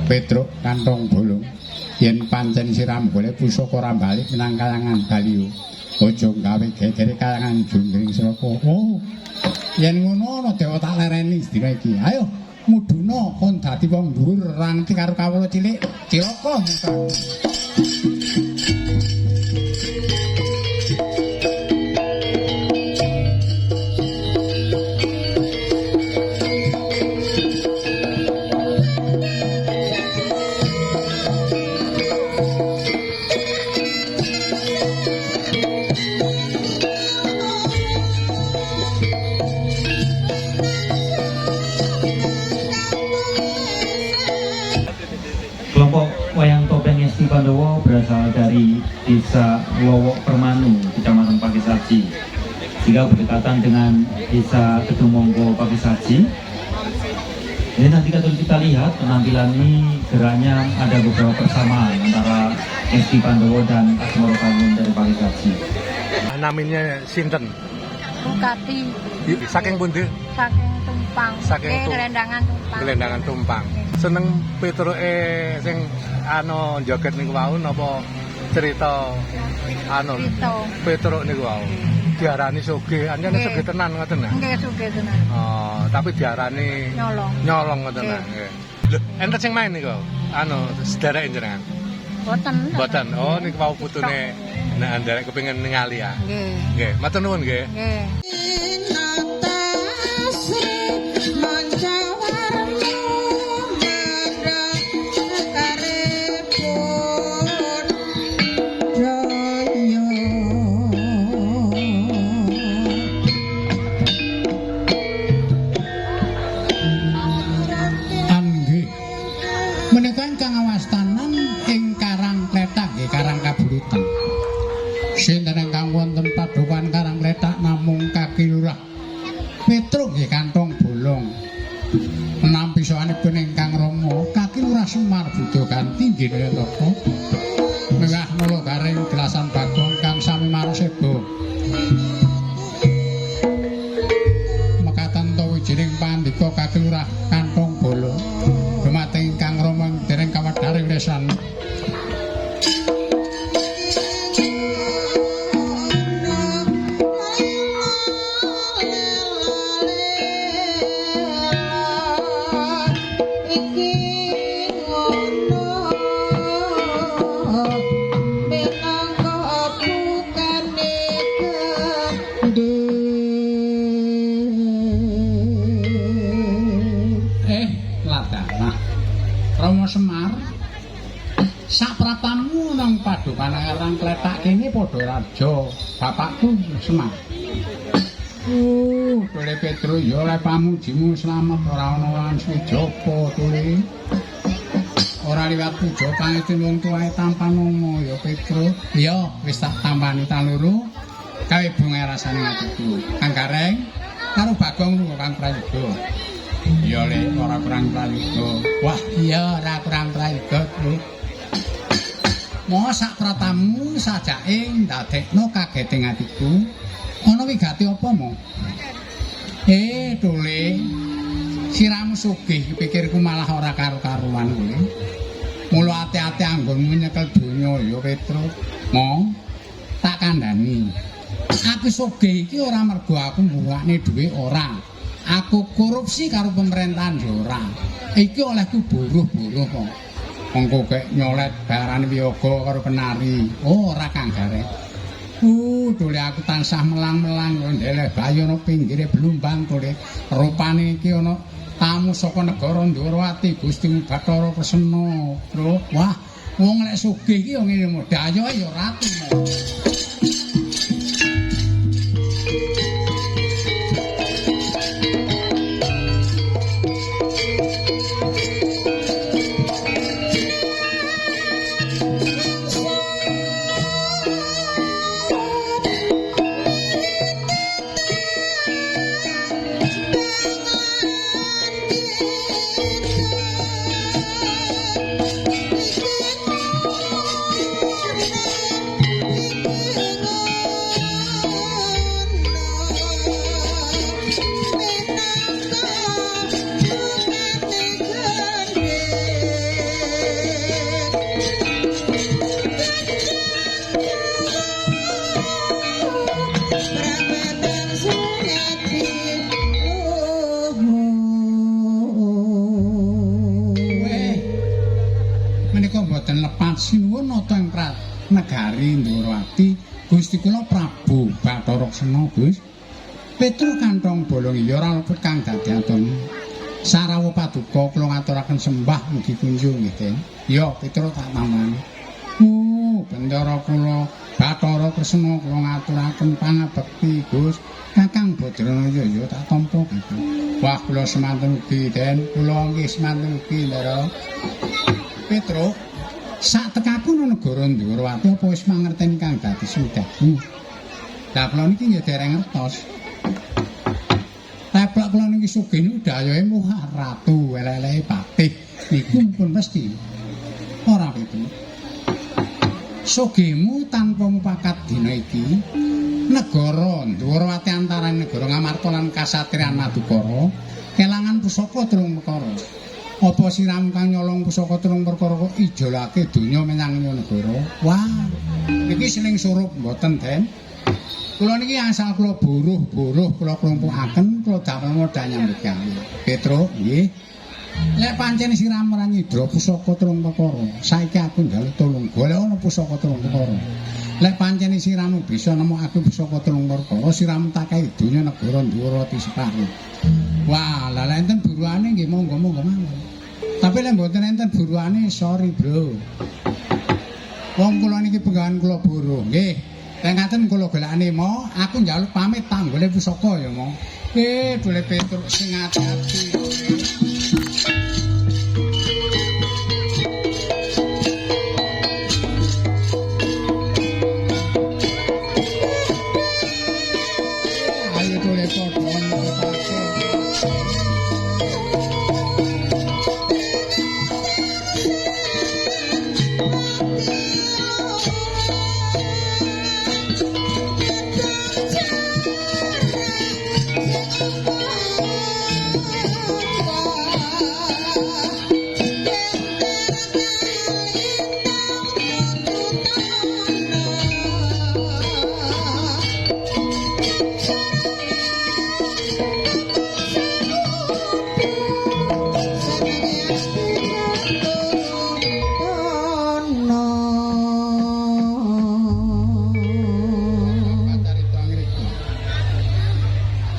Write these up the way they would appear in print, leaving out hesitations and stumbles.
Petruk kantong bolong yen pancen siram golek pusaka ora balik menang kayangan Baliyo aja gawe gegere kayangan Junggring Sraka. Oh yen ngono ana dewa tak lereni sedina iki. Ayo muduna kon dadi wong dhuwur ranti karo kawula cilik cilaka muka. Pandowo berasal dari Desa Lowok Permanu, Kecamatan Pakisaji. Jika berdekatan dengan Desa Kedumonggo Pakisaji. Jadi nanti kalau kita lihat penampilan ini geraknya ada beberapa persamaan antara Esti Pandowo dan Asmoro Kangun dari Pakisaji. Namanya sinten? Bukati. Saking pundi? Saking Tumpang. Saking Gelendangan Tumpang. Gelendangan Tumpang. Seneng Petruke sing joget niku wau napa cerita Petruk niku wau. Diarani sugih, anjane sugih tenan ngoten nggih. Nggih sugih tenan. Oh, tapi diarani nyolong ngoten nggih. Lho, enten sing main niku. Sederek jenengan. Mboten. Oh, niku wau putune nek nderek kepengin ningali ya. Nggih. Nggih, matur nuwun nggih. Nggih. Sinten ingkang wonten padukan Karang Kletak namung Kaki Lurah Petruk nggih kantong bolong. Nampi sowanipun ingkang Rama Kaki Lurah Semar Budo Ganti nggih napa. Mewah nula garing gelasan bagong kang sami maraseba. Mekaten to wijining pandika Kaki Lurah kantong bolong. Dumateng ingkang Rama dereng kawedharing lesan. Semar sapratamu nang padukan Karang Kletak kene padha raja bapakku Semar. Tole Petru ya oleh pamujimu slamet ora ana lan sujapa tole. Ora liwat puja pangestu wong tuwae tampan ngono ya Petru. Ya wis tak tampani taluru gawe bunga rasane atiku. Kang Gareng karo Bagong lunga Kang Prayoga. Iya le ora kurang prayoga. Wah iya ora kurang prayoga Tru. Moho sak pratamu sajake ndadekno kageting atiku. Ana wigati apa mo? Tole siramu sugih pikirku malah ora karo-karuan kowe. Mula ati-ati anggonmu nyekel donya ya Petru. Mo tak kandhani. Aku sugih iki ora mergo aku mbuwakne dhuwit ora. Aku korupsi karo pemerintahan ya ora. Iki olehku buruh-buruh kok. Mengko kek nyolet bayaran wiyaga karo penari. Oh, ora Kang Gareng. Dole aku tansah melang-melang ndeleh bayo ana pinggire blumbang tole. Rupane iki ana tamu saka negara Ndorowati Gusti Bathara Kresna. Wah, wong lek sugih iki ya ngene modhayo ya ratu. boten lepat sinuwun nata ing negari Ndrawati Gusti kula Prabu Bathara Sena Gus. Petruk kantong bolong ya ora luput kang dadiaton. Sarawa paduka kula ngaturaken sembah mugi kunjung nggih, Den. Ya, Petruk tak tamani. Bendara kula Bathara Kresna kula ngaturaken pangabekti Gus. Kakang Badranaya ya tak tampa Kakang. Wah kula semanten ugi Den, kula nggih semanten ugi Ndara. Petruk, sak tekaku nang negara Ndrawati apa wis mangerteni kang dadi sudaku. Lah kula niki ya dereng ngertos. Teplok kula niki sugih niku dayohe muha ratu elek-eleke patih niku pun mesti ora Petruk. Sugihmu tanpa mupakat dina iki negara Ndrawati antarané negara Ngamarta lan kasatriyan Madukara kelangan pusaka telung perkara. Apa siramu kang nyolong pusaka telung perkara kok ijolake donya menyang negara? Wah, niki sining surup mboten, Den. Kula niki asal kula buruh kula klumpukaken kula damel modal nyambut gawe. Petruk, nggih. Lek pancen siramu ora nyidra pusaka telung perkara, saiki aku njaluk tulung golek ana pusaka telung perkara. Lek pancen siramu bisa nemokake pusaka telung perkara, siramu tak kae donya negara Ndrawati separo. Wah, lah enten buruane nggih monggo-monggo mawon. Tapi lek mboten enten buruane, sorry, Bro. Wong kula niki penggawean kula buruh, nggih. Lek ngaten kula golekane mo, aku njaluk pamit tak golek pusaka ya mo. Dole Petruk sing ati-ati.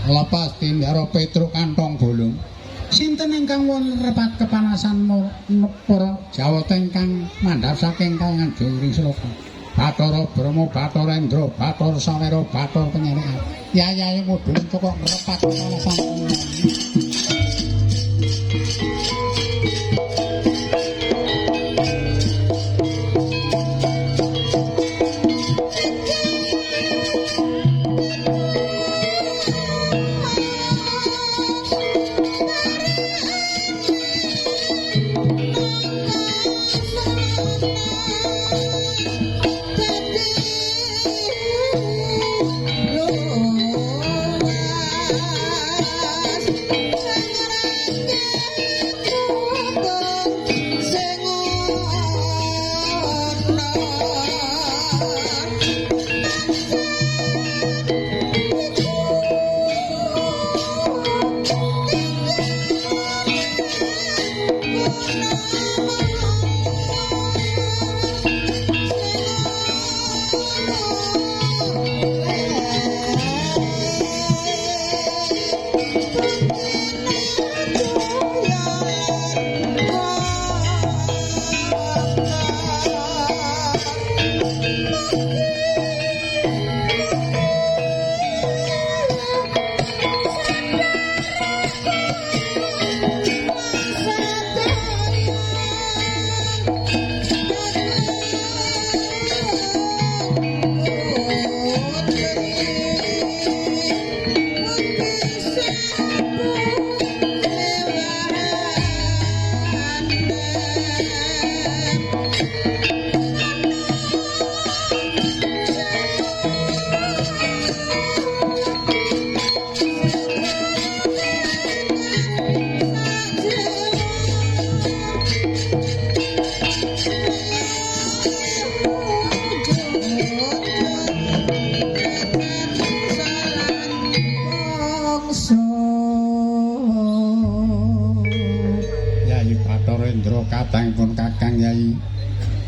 Lepas tindara Petruk kantong bolong. Sinten ingkang wonten repat kepanasan para Jawata ingkang mandhap saking kalangan Jungring Sloka. Bathara Brama, Bathara Indra, Bathara Sawera, Bathara Penyelikan. Yayahe mudhun kok repat kepanasan.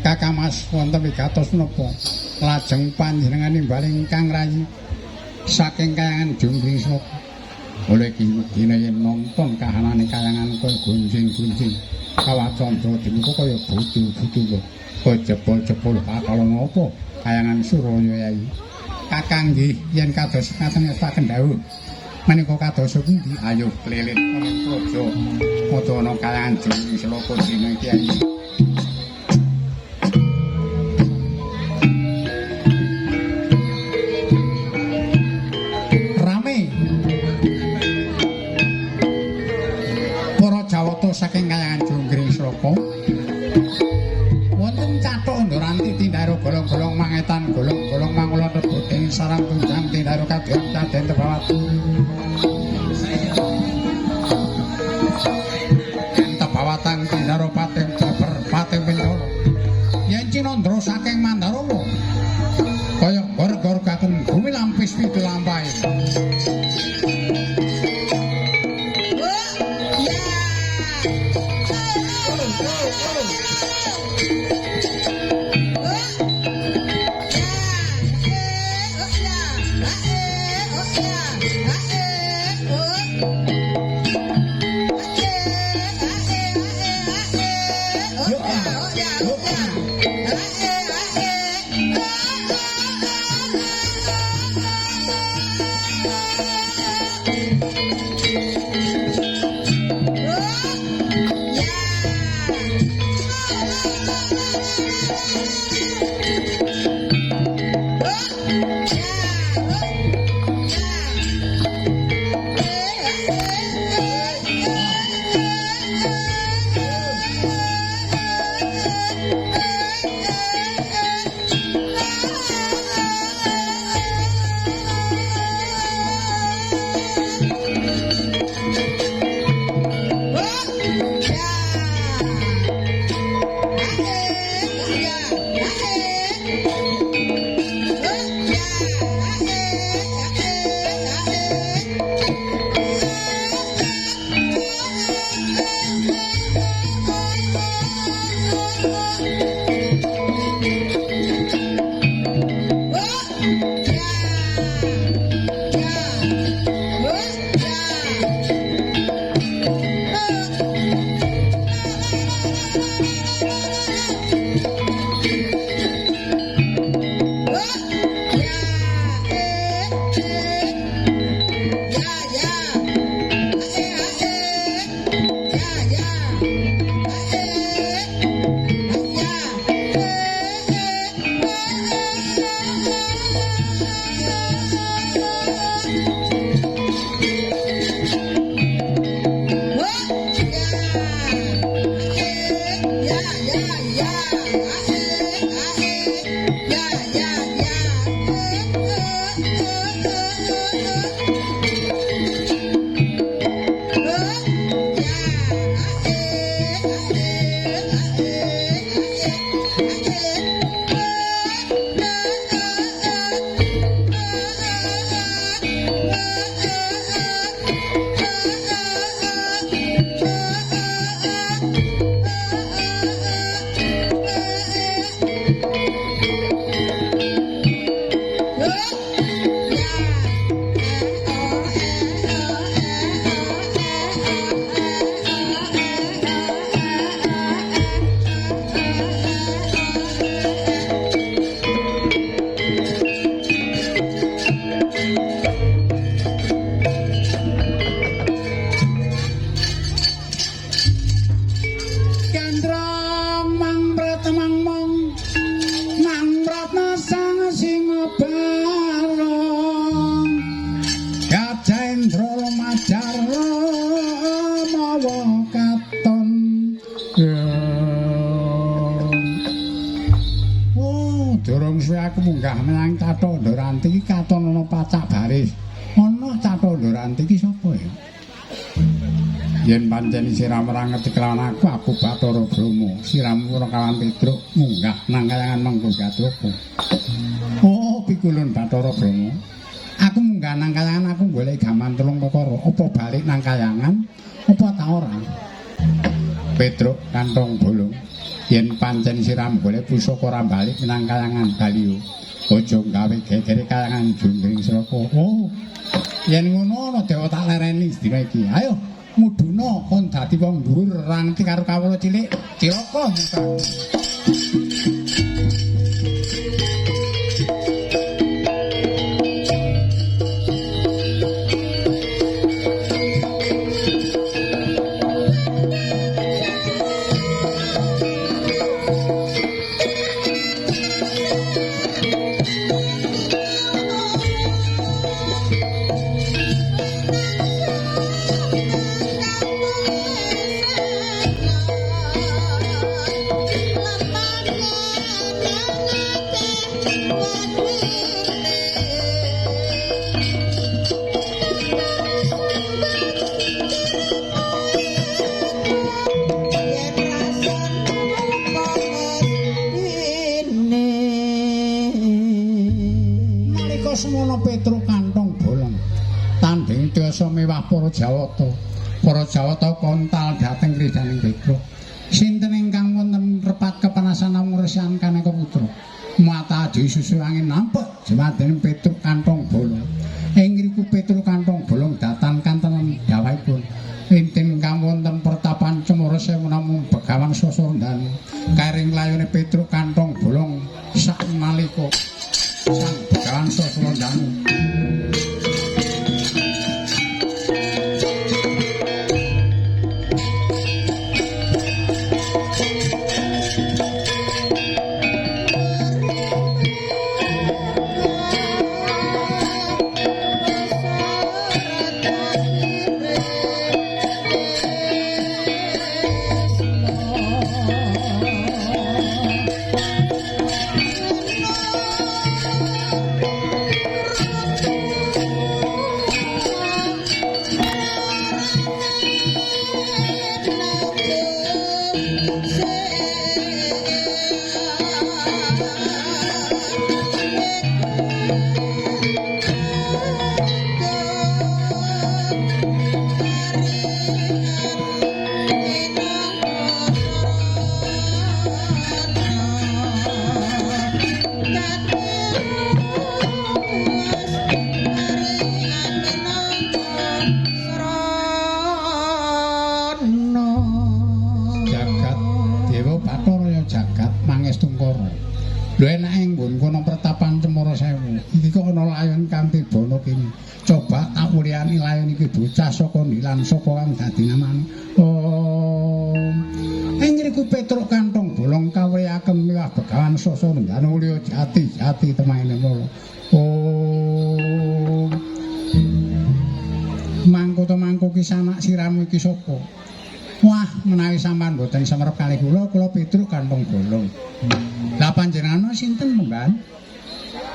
Kakang Mas wonten wigatos menapa lajeng panjenengan nimbaling Kang Rayi saking kayangan Junggring Sloka. Oleh kina yen nonton kahanane kayangan kaya gunjing-gunjing kawacandra dimuka kaya budu-budu kaya jebol-jebol kakala napa kayangan Suraya Yai. Kakang nggih yen kados ngaten ngestaken dawuh menika kados pundi ayo klilit menika praja padha ana kayangan Junggring Sloka dina iki Yai. Saking kayangan Junggring Sloka wonten cathok Ndaranti Tindaro golong-golong mangetan golong-golong mangula rebut ing sarang tunjang Tindaro kadang Raden Tebawat Tebawatan Tindaro Pating Beber Pating Bintoro yen Cinandra saking Mandarawa kaya gor-gor gaten bumi lampis pitu lampahe. munggah menyang Cathok Ndaranti iki katon ana pacak baris. Ana Cathok Ndaranti iki sapa ya? Yen pancen siram ora ngerti kelawan aku Bathara Brahma. Sirammu ora kawan Petruk munggah nang kayangan Mangku Gatroko. Oh, pikulun Bathara Brahma. Aku munggah nang kayangan aku golek gaman telung perkara. Apa balik nang kayangan apa ta ora? Petruk kantong bolong. yen pancen siram golek pusaka ora balik menang kayangan Baliyo aja gawe gegere kayangan Jundring Sraka. Oh yen ngono ana dewa tak lereni dina iki. Ayo muduna kon dadi wong dhuwur rangti karo kawula cilik cilaka muka. Mewah para Jawata. Para Jawata kontal dhateng kridaning Petruk. Sinten ingkang wonten repat kepanasan namung resian Kanaka Putra. Mata adi susu angin nampek jemadene Petruk kantong bolong. Ing ngriku Petruk kantong bolong datan kanten dawahipun. Inten ingkang wonten pertapan Cemara Sewu namung Begawan Sasondanu. Karing layone Petruk kantong bolong sak nalika sang Begawan Sasondanu. Lho enake nggon kono pertapan Cemara Sewu. Iki kok ana layon kanthi bono kene. Coba tak mulyani layon iki bocah saka Ndilan saka kang dadi namane. Oh. Ing ngriku Petruk kantong bolong kawriyaken miwah Begawan Sasondanu liya jati temene mulo. Oh. Mangko ki sanak siramu iki sapa? Wah, menawi sampean boten semerep kali kula Petruk kantong bolong. Lah panjenengan sinten monggan?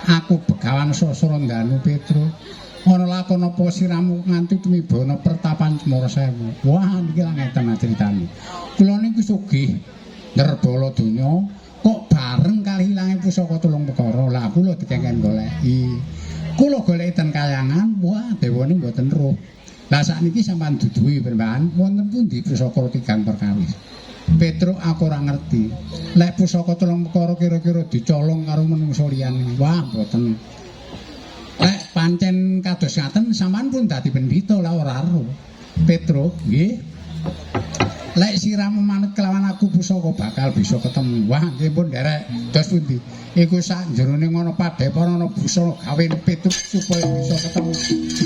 Aku Begawan Sasondanu Petruk. Ana lakon apa siramu nganti tumibana pertapan Cemara Sewu? Wah, niki lak ngeten critane. Kula niku sugih nderbala donya kok bareng kali ilange pusaka tulung perkara. Lah kula dikengken goleki. Kula goleki ten kayangan, wah dewane mboten roh. Lah sakniki sampean duduhi perempuan wonten pundi pusaka tigang perkawis. Petruk aku ora ngerti. Lek pusaka tulung perkara kira-kira dicolong karo menungsa liyane. Wah, mboten. Lek pancen kados ngaten sampean pun dadi pendhita lah ora ero. Petruk, nggih. Lek siramu manut kelawan aku pusaka bakal bisa ketemu. Wah, nggih pun nderek. Dos pundi? Iku sak jerone ngono padhepan ana busana gawe Petruk supaya bisa ketemu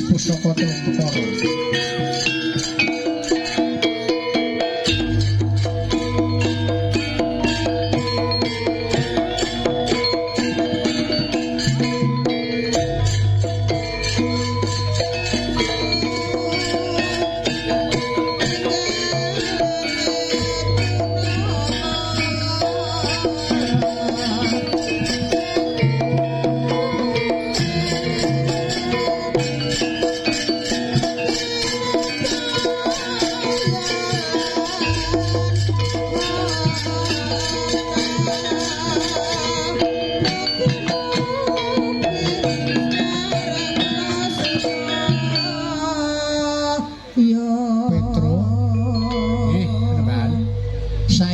pusaka tulung perkara.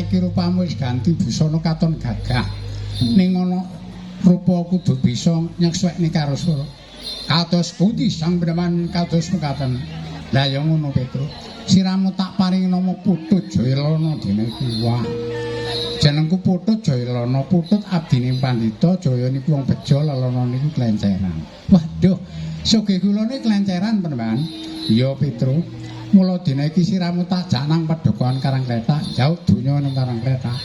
saiki rupamu wis ganti busana katon gagah. Ning ana rupa kudu bisa nyekswekne karo swara. Kados pundi sang Brahman kados mekaten. Lah ya ngono Petruk. Siramu tak paringi nama Putut Jailana dina iki. Wah. Jenengku Putut Jailana, Putut abdine Pandita, Jaya niku wong bejo, Lalana niku klenceran. Waduh, sugih kula niku klenceran Peneman. Iya Petruk. Mula dina iki siramu tak jak nang Padepokan Karangkletak, jauh donya ning Karangkletak.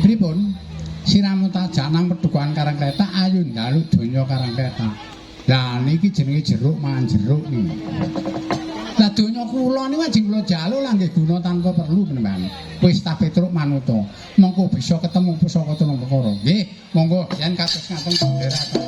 Pripun? Siramu tak jak nang Padepokan Karangkletak, ayo njaluk donya Karangkletak. Lah niki jenenge jeruk mangan jeruk niki. Lah donya kula niku ajeng kula jaluk lah nggih guna tanpa perlu Peneman. Wis ta Petruk manuta. Monggo bisa ketemu pusaka tulung perkara. Nggih, monggo yen kados ngaten pandheraken.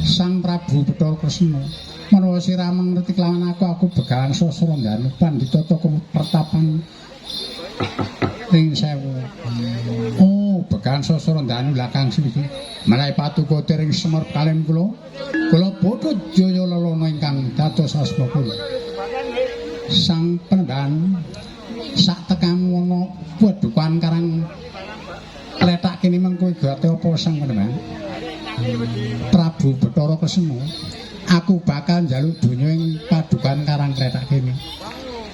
Sang Prabu Bathara Kresna menawa siramang ngerti kelawan aku Begawan Sasrandanu Pandhita Taka Pertapan ring sewu. Oh, Begawan Sasrandanu lah Kang Sriki. Menawi patukote ring Semar kaliyan kula Putut Jaya Lalana ingkang dados asma kula. Sang Penemban sak tekamu ana Padepokan Karang Kletak kene mengko gate apa Sang Penemban? Prabu Bathara Kresna, aku bakal njaluk donya ing Padukan Karangkletak kene.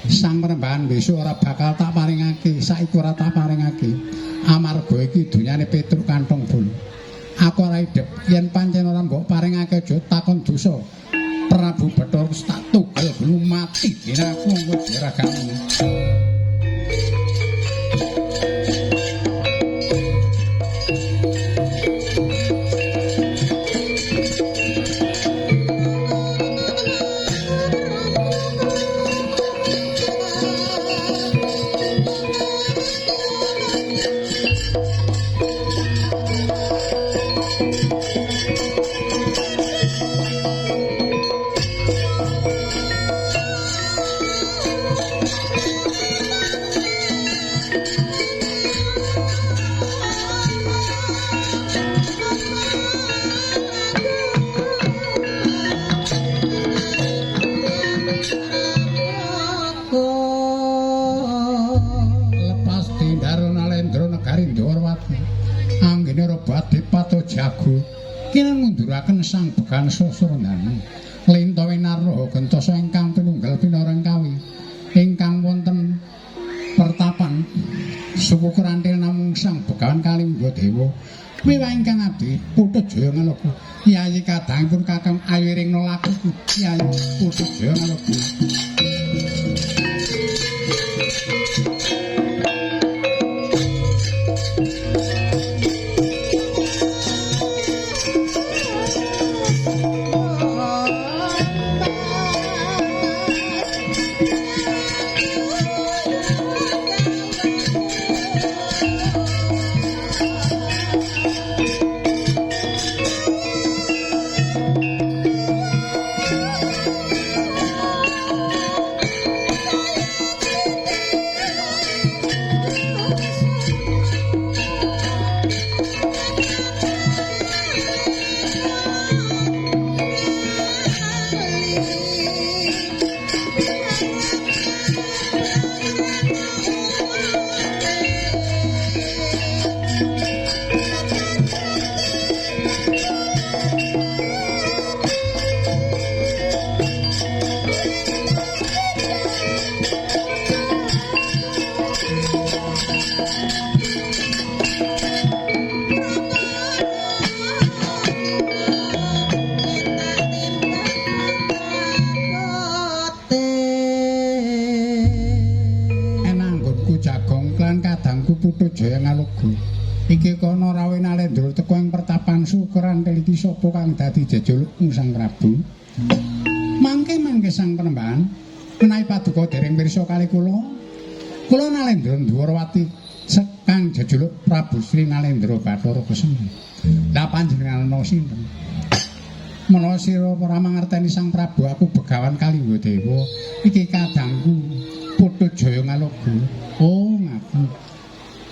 Sang Penemban besok ora bakal tak paringake, saiki ora tak paringake. Amarga iki donyane Petruk kantong bulu. Aku ora idep yen pancen ora mbok paringake aja takon dosa. Prabu Bathara tak tugel belum mati dina aku wis diragamu. Ngunduraken Sang Begawan Sasrandanu Lintawe Narraha Gentasa ingkang pinunggal pinareng kawi ingkang wonten pertapan suku Kranthil namung Sang Begawan Kalingga Dewa wiwah ingkang abdi Putut Jaya Ngaloku Yayi kadangipun Kakang Awiring Nolaku Yayi Putut Jaya Ngaloku. Jaya Ngaloga. Iki kono rawuh Nalendra teka ing pertapan Sukeran teliti sapa kang dadi jejulukmu Sang Prabu. Mangke Sang Penembahan menawi paduka dereng pirsa kali kula. Kula Nalendra Dwarawati sekang jejuluk Prabu Sri Nalendra Bathara Kesena. Lah panjenengan ana sinten? Menawa sira ora mangerteni Sang Prabu, aku Begawan Kalingga Dewa. Iki kadangku Putu Jaya Ngaloga. Oh, ngaten.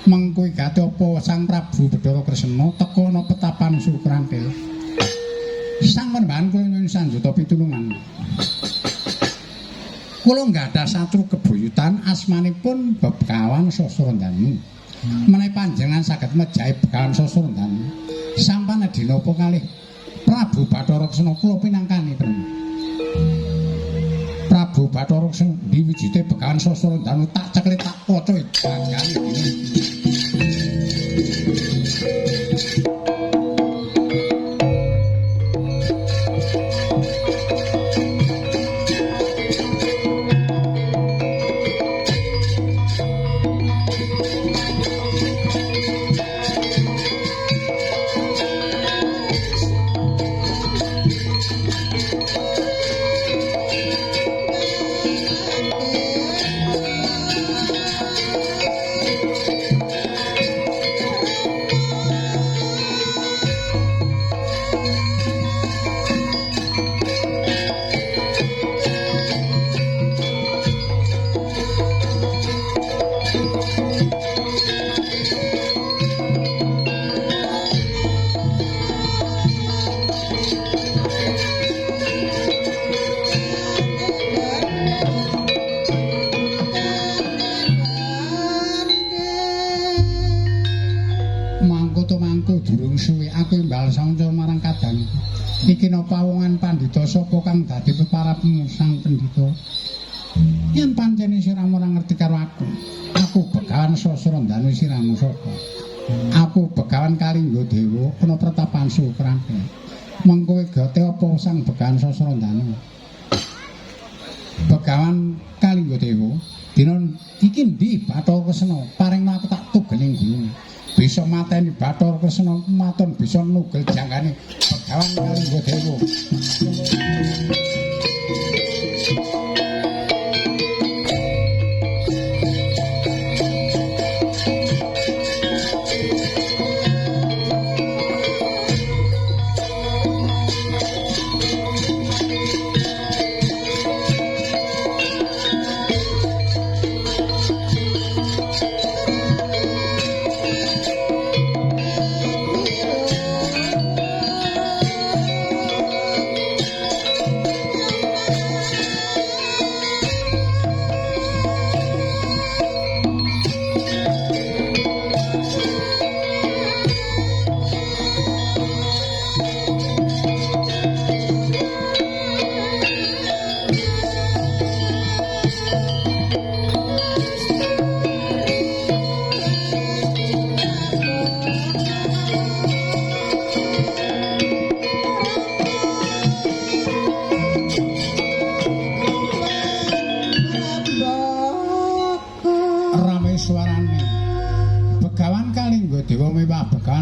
Mengko gati apa Sang Prabu Bathara Kresna teka ana petapan Sukrantil. Sang Penembahan kula nyuwun sanjata pitulungan. Kula nggadhah satru kebuyutan asmanipun Begawan Sasrandanu. Menawi panjenengan saged mejahi Begawan Sasrandanu, sampun dina apa kalih Prabu Bathara Kresna kula pinangkani Prabu Bathara Kresna diwijite Begawan Sasrandanu tak ceklit tak paca janjane dina. Iki napa pawongan pandhita sapa kang dadi peparapmu Sang Pendhita? Yen pancene siramu ora ngerti karo aku Begawan Sasrandanu siramu sapa? Aku Begawan Kalingga Dewa ana pratapan Sukrantil. Mengko gate apa Sang Begawan Sasrandanu? Begawan Kalingga Dewa, dina iki ndi Bathara Kresna paring aku tak tugening bumi. Bisa mateni Bathara Kresna maton bisa nugel janggane Begawan Kalingga Dewa.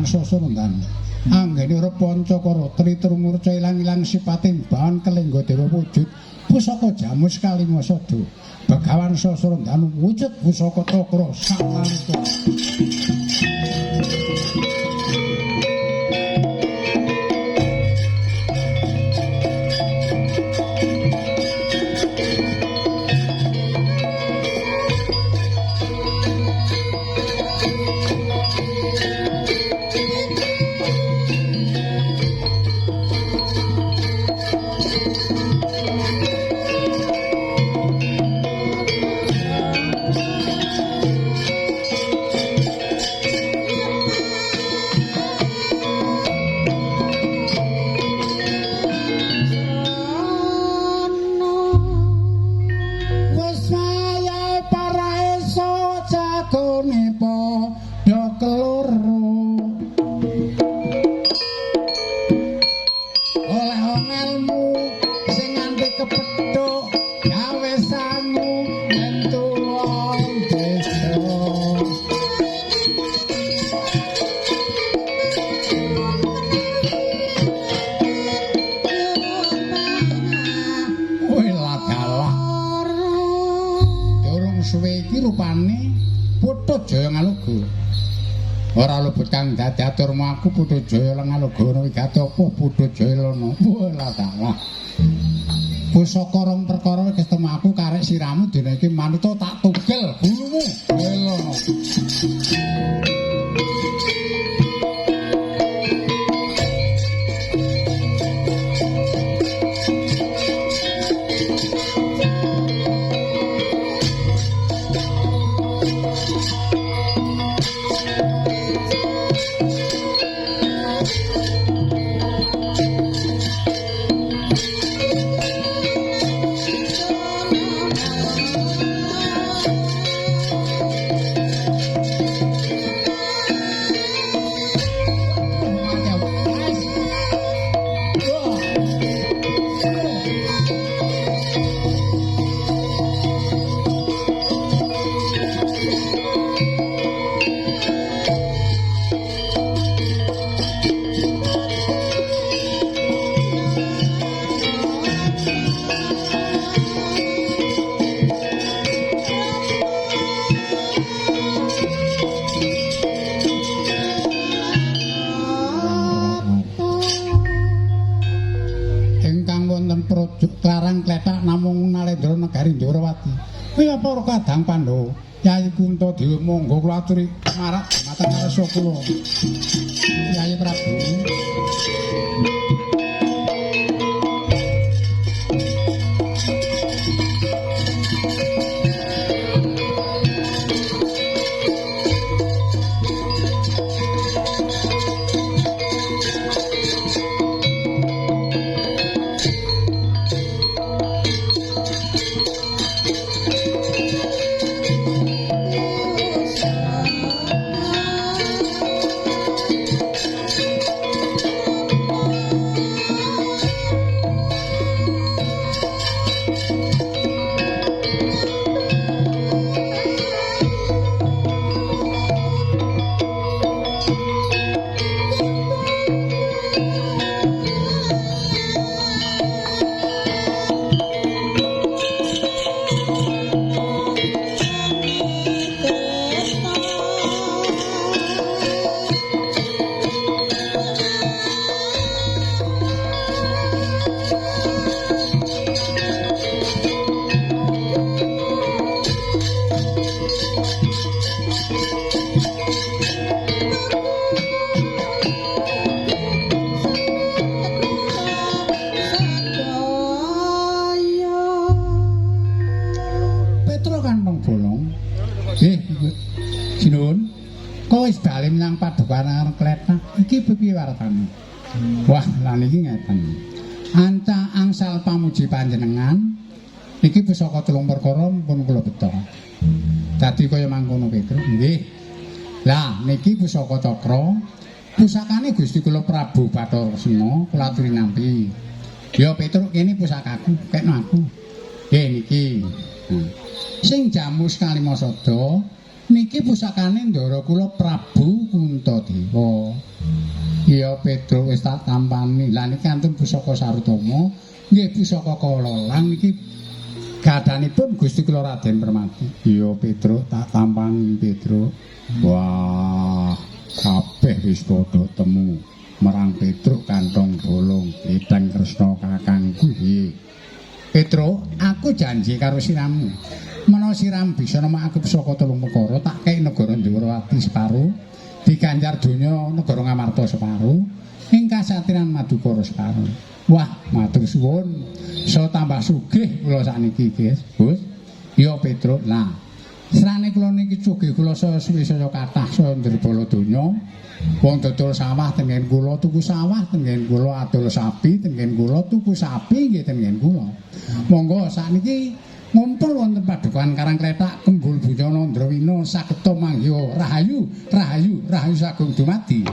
Sasrandanu anggene ora pancakara triturmurca ilang-ilang sipating bahan Kalingga Dewa wujud pusaka jamus Kalimasada. Begawan Sasrandanu wujud pusaka cakra samarita. ora lebet kang dadi aturmu aku Putu Jaya Lengalugono Wigatapa Putu Jaya Lono. Walah dalah. Pusaka rong perkara ketemu aku karek siramu dina iki manut tak tugel gulumu. Lono. Klarang kletak namung Nalendra Negari Ndrawati. Kuwi apa ora kadang Pandhawa? Yayi Kunta Dewa monggo kula aturi marak mateng ngarsa kula. Yayi Prabu. Padukan Kletak iki piye waratane? Wah, lan iki ngeten. Anca angsal pamuji panjenengan iki pusaka telung perkara pun kula beto. Dadi kaya mangkono Petruk. Nggih. Lah niki pusaka cakra pusakane Gusti kula Prabu Bathara Sena kula aturi nampi. Ya Petruk kene pusakaku, kekno aku. Nggih niki. Sing jamu Kalimasada niki pusakane ndara kula Prabu Kuntadewa. Iya Petruk wis tak tampani. Lah niki antun pusaka Sarutama, nggih pusaka Kalalang niki gadanipun Gusti kula Raden Permati. Iya Petruk tak tampani Petruk. Wah, kabeh wis padha temu marang Petruk kantong bolong Gedang Kresna kakangku nggih. Petruk, aku janji karo siramu. Menawa siram bisa nemakaken pusaka telung perkara tak kei negara Ndrawati separo, diganjar donya negara Ngamarta separo, ing kasatriyan Madukara separo. Wah, matur suwun. So tambah sugih kula sakniki, Guys. Gus. Ya Petruk. Lah, serane kula niki sugih kula suwe-suwe kathah saha ndrbala donya. Wong dodol sawah tengen kula, tuku sawah tengen kula, adol sapi tengen kula, tuku sapi nggih tengen kula. Monggo sakniki ngumpul wonten Padukan Karangkletak Kembul Bunyana Ndrawina sageta manggiha rahayu, rahayu, rahayu sagung dumadi.